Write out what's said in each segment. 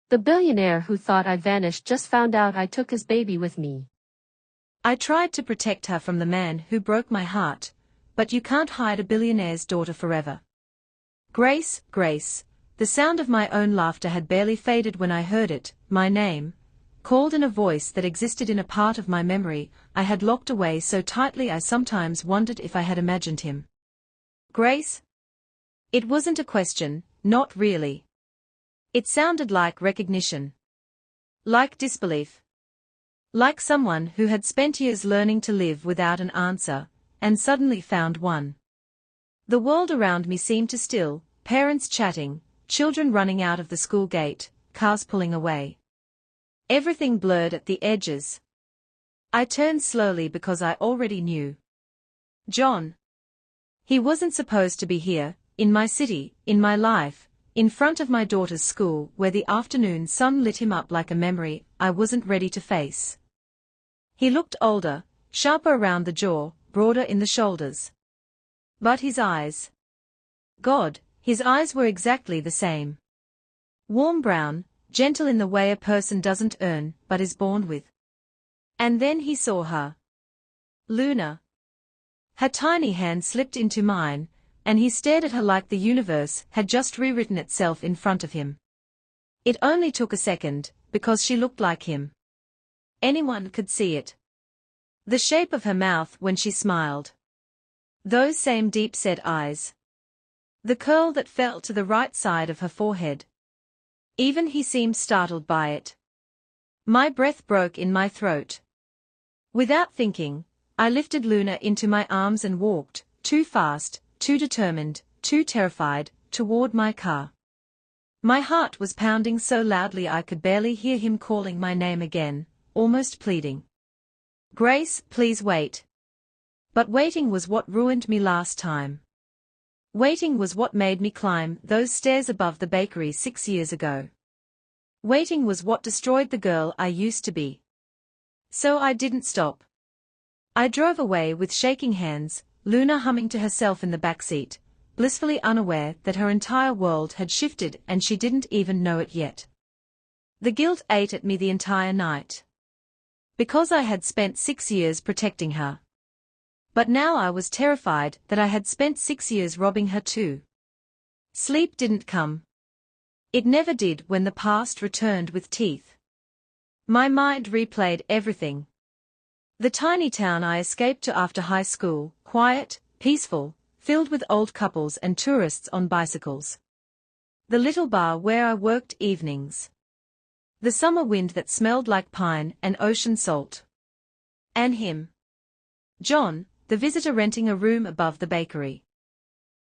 The billionaire who thought I vanished just found out I took his baby with me. I tried to protect her from the man who broke my heart, but you can't hide a billionaire's daughter forever. Grace, Grace, the sound of my own laughter had barely faded when I heard it, my name, called in a voice that existed in a part of my memory I had locked away so tightly I sometimes wondered if I had imagined him. Grace? It wasn't a question, not really. It sounded like recognition. Like disbelief. Like someone who had spent years learning to live without an answer, and suddenly found one. The world around me seemed to still, parents chatting, children running out of the school gate, cars pulling away. Everything blurred at the edges. I turned slowly because I already knew. John. He wasn't supposed to be here, in my city, in my life, in front of my daughter's school where the afternoon sun lit him up like a memory I wasn't ready to face. He looked older, sharper around the jaw, broader in the shoulders. But his eyes. God, his eyes were exactly the same. Warm brown, gentle in the way a person doesn't earn, but is born with. And then he saw her. Luna. Her tiny hand slipped into mine, and he stared at her like the universe had just rewritten itself in front of him. It only took a second, because she looked like him. Anyone could see it. The shape of her mouth when she smiled. Those same deep-set eyes. The curl that fell to the right side of her forehead. Even he seemed startled by it. My breath broke in my throat. Without thinking, I lifted Luna into my arms and walked, too fast, too determined, too terrified, toward my car. My heart was pounding so loudly I could barely hear him calling my name again, almost pleading. Grace, please wait. But waiting was what ruined me last time. Waiting was what made me climb those stairs above the bakery 6 years ago. Waiting was what destroyed the girl I used to be. So I didn't stop. I drove away with shaking hands, Luna humming to herself in the backseat, blissfully unaware that her entire world had shifted and she didn't even know it yet. The guilt ate at me the entire night. Because I had spent 6 years protecting her. But now I was terrified that I had spent 6 years robbing her too. Sleep didn't come. It never did when the past returned with teeth. My mind replayed everything. The tiny town I escaped to after high school, quiet, peaceful, filled with old couples and tourists on bicycles. The little bar where I worked evenings. The summer wind that smelled like pine and ocean salt. And him. John, the visitor renting a room above the bakery.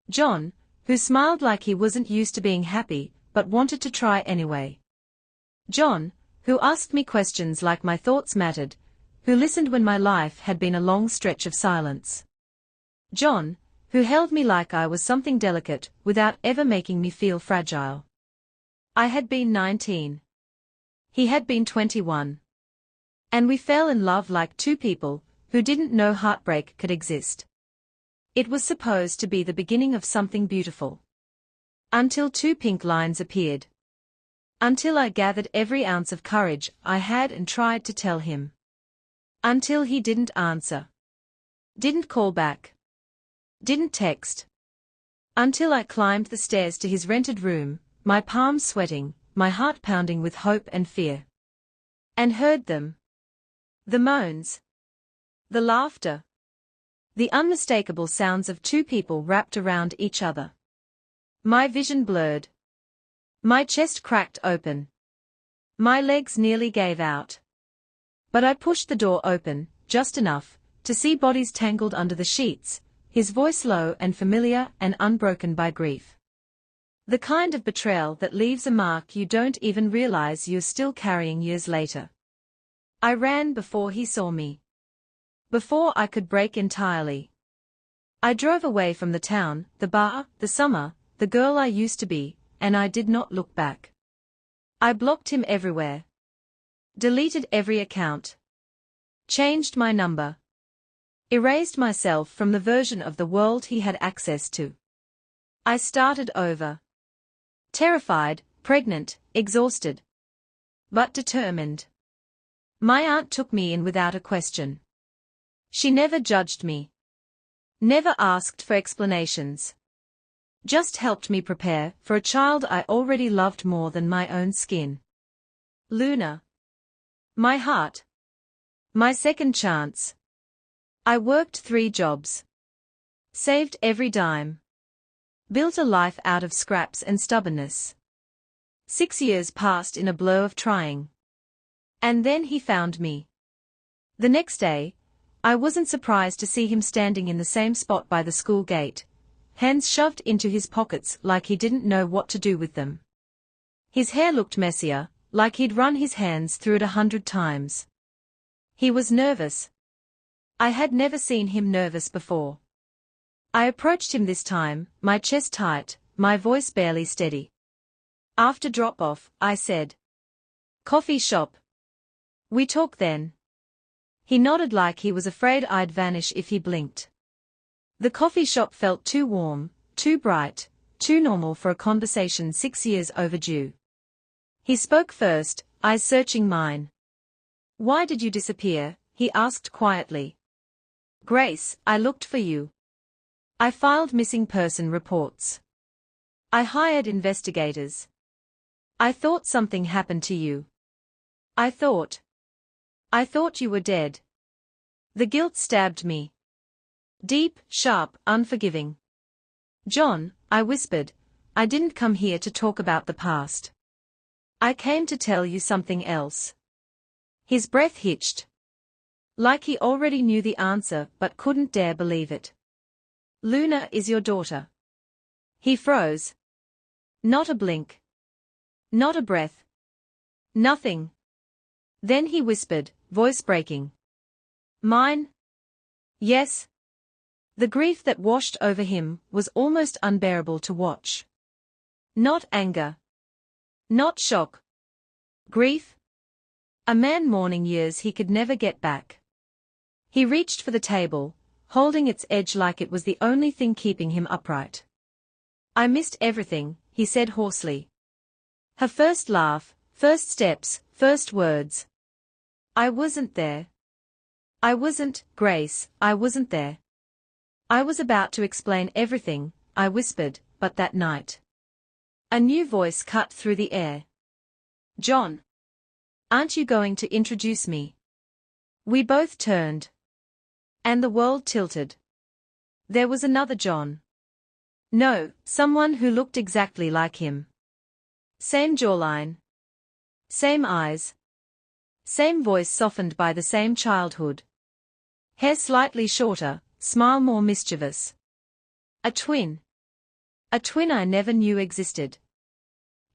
John, who smiled like he wasn't used to being happy, but wanted to try anyway. John, who asked me questions like my thoughts mattered, who listened when my life had been a long stretch of silence. John, who held me like I was something delicate without ever making me feel fragile. I had been 19. He had been 21. And we fell in love like two people who didn't know heartbreak could exist. It was supposed to be the beginning of something beautiful. Until 2 pink lines appeared. Until I gathered every ounce of courage I had and tried to tell him. Until he didn't answer. Didn't call back. Didn't text. Until I climbed the stairs to his rented room, my palms sweating, my heart pounding with hope and fear. And heard them. The moans. The laughter. The unmistakable sounds of 2 people wrapped around each other. My vision blurred. My chest cracked open. My legs nearly gave out. But I pushed the door open, just enough, to see bodies tangled under the sheets, his voice low and familiar and unbroken by grief. The kind of betrayal that leaves a mark you don't even realize you're still carrying years later. I ran before he saw me. Before I could break entirely. I drove away from the town, the bar, the summer, the girl I used to be, and I did not look back. I blocked him everywhere. Deleted every account. Changed my number. Erased myself from the version of the world he had access to. I started over. Terrified, pregnant, exhausted. but determined. My aunt took me in without a question. She never judged me. Never asked for explanations. Just helped me prepare for a child I already loved more than my own skin. Luna. My heart. My second chance. I worked 3 jobs. Saved every dime. Built a life out of scraps and stubbornness. 6 years passed in a blow of trying. And then he found me. The next day, I wasn't surprised to see him standing in the same spot by the school gate, hands shoved into his pockets like he didn't know what to do with them. His hair looked messier, like he'd run his hands through it 100 times. He was nervous. I had never seen him nervous before. I approached him this time, my chest tight, my voice barely steady. After drop-off, I said, "Coffee shop. We talk then." He nodded like he was afraid I'd vanish if he blinked. The coffee shop felt too warm, too bright, too normal for a conversation 6 years overdue. He spoke first, eyes searching mine. "Why did you disappear?" he asked quietly. "Grace, I looked for you. I filed missing person reports. I hired investigators. I thought something happened to you. I thought you were dead." The guilt stabbed me. Deep, sharp, unforgiving. "John," I whispered, "I didn't come here to talk about the past. I came to tell you something else." His breath hitched. Like he already knew the answer but couldn't dare believe it. "Luna is your daughter." He froze. Not a blink. Not a breath. Nothing. Then he whispered, voice breaking. "Mine?" "Yes." The grief that washed over him was almost unbearable to watch. Not anger. Not shock. Grief. A man mourning years he could never get back. He reached for the table, holding its edge like it was the only thing keeping him upright. "I missed everything," he said hoarsely. "Her first laugh, first steps, first words. I wasn't there. I wasn't, Grace, I wasn't there." I was about to explain everything, I whispered, but that night. A new voice cut through the air. "John. Aren't you going to introduce me?" We both turned. And the world tilted. There was another John. No, someone who looked exactly like him. Same jawline. Same eyes. Same voice softened by the same childhood. Hair slightly shorter, smile more mischievous. A twin. A twin I never knew existed.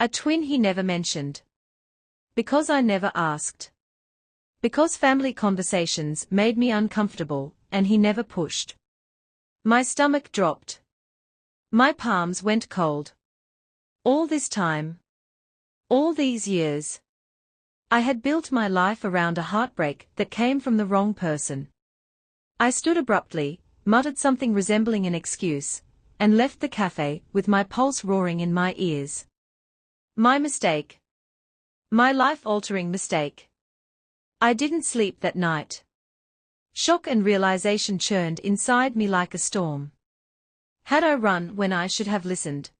A twin he never mentioned. Because I never asked. Because family conversations made me uncomfortable, and he never pushed. My stomach dropped. My palms went cold. All this time. All these years. I had built my life around a heartbreak that came from the wrong person. I stood abruptly, muttered something resembling an excuse, and left the cafe with my pulse roaring in my ears. My mistake. My life-altering mistake. I didn't sleep that night. Shock and realization churned inside me like a storm. Had I run when I should have listened?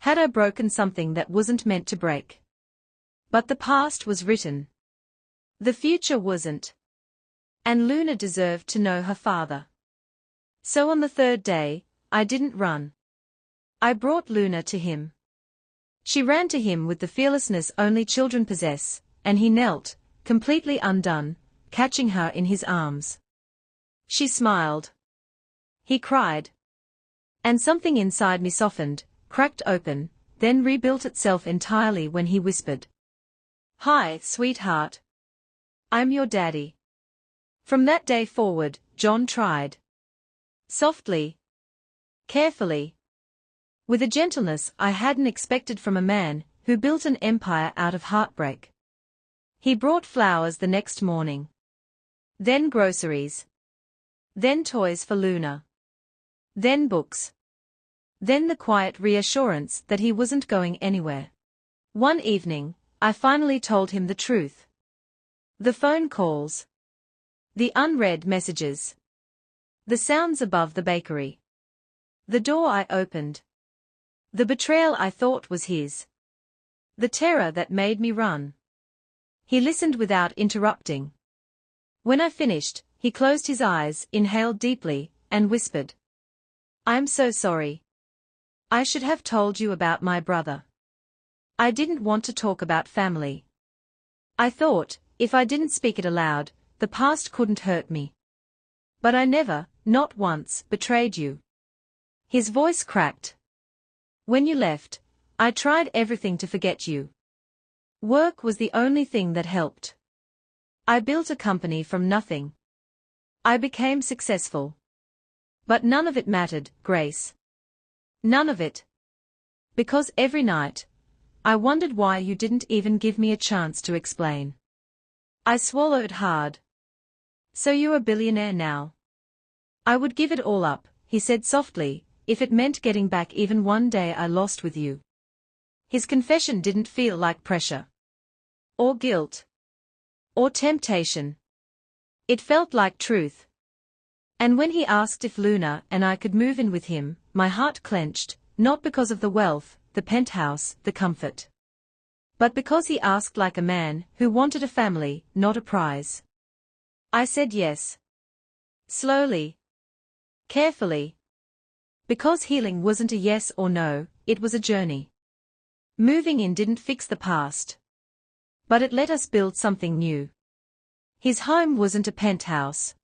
Had I broken something that wasn't meant to break? But the past was written. The future wasn't. And Luna deserved to know her father. So on the third day, I didn't run. I brought Luna to him. She ran to him with the fearlessness only children possess, and he knelt, completely undone, catching her in his arms. She smiled. He cried. And something inside me softened, cracked open, then rebuilt itself entirely when he whispered. "Hi, sweetheart. I'm your daddy." From that day forward, John tried. Softly. Carefully. With a gentleness I hadn't expected from a man who built an empire out of heartbreak. He brought flowers the next morning. Then groceries. Then toys for Luna. Then books. Then the quiet reassurance that he wasn't going anywhere. One evening, I finally told him the truth. The phone calls. The unread messages. The sounds above the bakery. The door I opened. The betrayal I thought was his. The terror that made me run. He listened without interrupting. When I finished, he closed his eyes, inhaled deeply, and whispered, "I'm so sorry. I should have told you about my brother. I didn't want to talk about family. I thought, if I didn't speak it aloud, the past couldn't hurt me. But I never, not once, betrayed you." His voice cracked. "When you left, I tried everything to forget you. Work was the only thing that helped. I built a company from nothing. I became successful. But none of it mattered, Grace. None of it. Because every night, I wondered why you didn't even give me a chance to explain." I swallowed hard. "So you're a billionaire now?" "I would give it all up," he said softly, "if it meant getting back even one day I lost with you." His confession didn't feel like pressure. Or guilt. Or temptation. It felt like truth. And when he asked if Luna and I could move in with him, my heart clenched, not because of the wealth, the penthouse, the comfort. But because he asked like a man who wanted a family, not a prize. I said yes. Slowly. Carefully. Because healing wasn't a yes or no, it was a journey. Moving in didn't fix the past. But it let us build something new. His home wasn't a penthouse.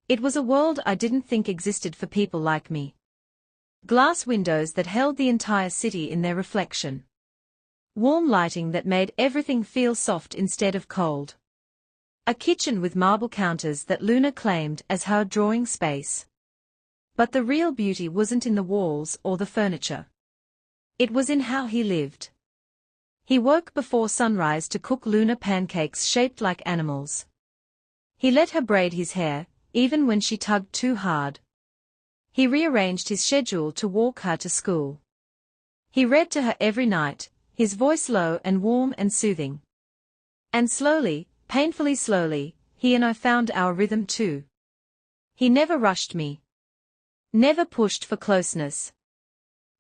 It was a world I didn't think existed for people like me. Glass windows that held the entire city in their reflection. Warm lighting that made everything feel soft instead of cold. A kitchen with marble counters that Luna claimed as her drawing space. But the real beauty wasn't in the walls or the furniture. It was in how he lived. He woke before sunrise to cook Luna pancakes shaped like animals. He let her braid his hair, even when she tugged too hard. He rearranged his schedule to walk her to school. He read to her every night, his voice low and warm and soothing. And slowly, painfully slowly, he and I found our rhythm too. He never rushed me. Never pushed for closeness.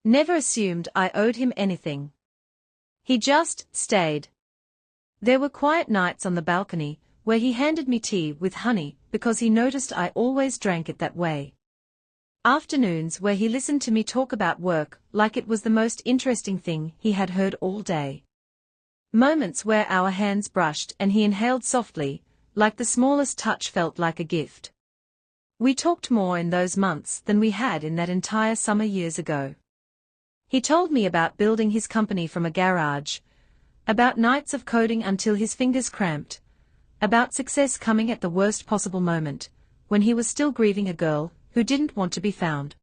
Never assumed I owed him anything. He just stayed. There were quiet nights on the balcony, where he handed me tea with honey, because he noticed I always drank it that way. Afternoons where he listened to me talk about work, like it was the most interesting thing he had heard all day. Moments where our hands brushed and he inhaled softly, like the smallest touch felt like a gift. We talked more in those months than we had in that entire summer years ago. He told me about building his company from a garage, about nights of coding until his fingers cramped, about success coming at the worst possible moment, when he was still grieving a girl who didn't want to be found.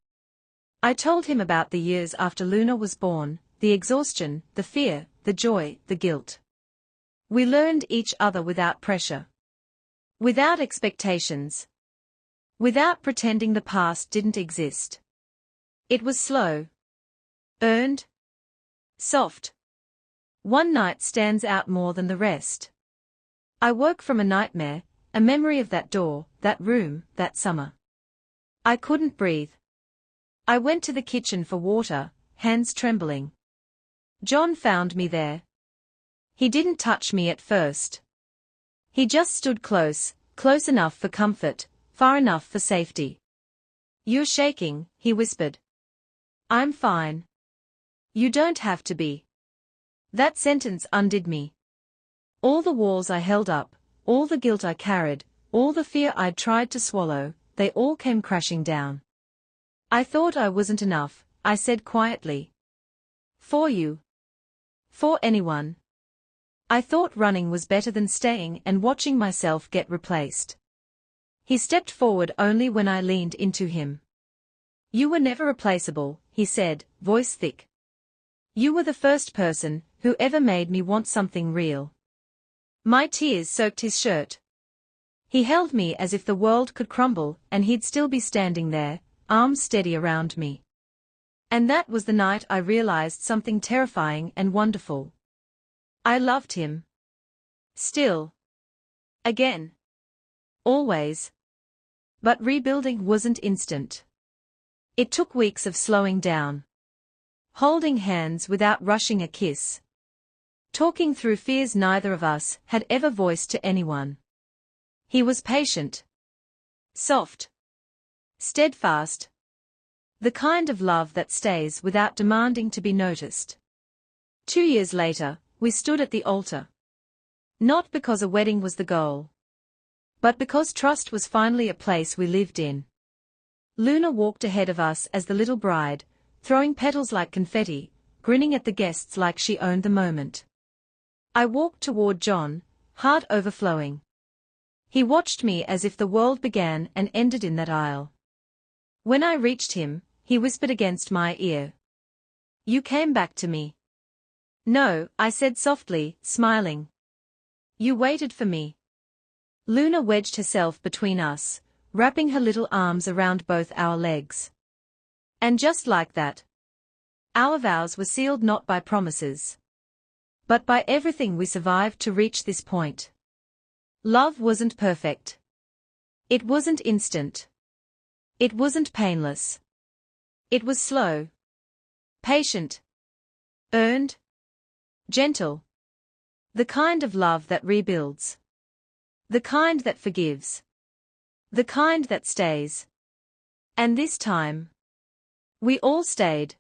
I told him about the years after Luna was born, the exhaustion, the fear, the joy, the guilt. We learned each other without pressure. Without expectations. Without pretending the past didn't exist. It was slow. Earned. Soft. One night stands out more than the rest. I woke from a nightmare, a memory of that door, that room, that summer. I couldn't breathe. I went to the kitchen for water, hands trembling. John found me there. He didn't touch me at first. He just stood close, close enough for comfort, far enough for safety. "You're shaking," he whispered. "I'm fine. You don't have to be." That sentence undid me. All the walls I held up, all the guilt I carried, all the fear I'd tried to swallow, they all came crashing down. "I thought I wasn't enough," I said quietly. "For you. For anyone. I thought running was better than staying and watching myself get replaced." He stepped forward only when I leaned into him. "You were never replaceable," he said, voice thick. "You were the first person who ever made me want something real." My tears soaked his shirt. He held me as if the world could crumble and he'd still be standing there, arms steady around me. And that was the night I realized something terrifying and wonderful. I loved him. Still. Again. Always. But rebuilding wasn't instant. It took weeks of slowing down. Holding hands without rushing a kiss. Talking through fears neither of us had ever voiced to anyone. He was patient. Soft. Steadfast. The kind of love that stays without demanding to be noticed. 2 years later, we stood at the altar. Not because a wedding was the goal. But because trust was finally a place we lived in. Luna walked ahead of us as the little bride, throwing petals like confetti, grinning at the guests like she owned the moment. I walked toward John, heart overflowing. He watched me as if the world began and ended in that aisle. When I reached him, he whispered against my ear. "You came back to me." "No," I said softly, smiling. "You waited for me." Luna wedged herself between us, wrapping her little arms around both our legs. And just like that, our vows were sealed not by promises, but by everything we survived to reach this point. Love wasn't perfect. It wasn't instant. It wasn't painless. It was slow. Patient. Earned. Gentle. The kind of love that rebuilds. The kind that forgives. The kind that stays. And this time, we all stayed.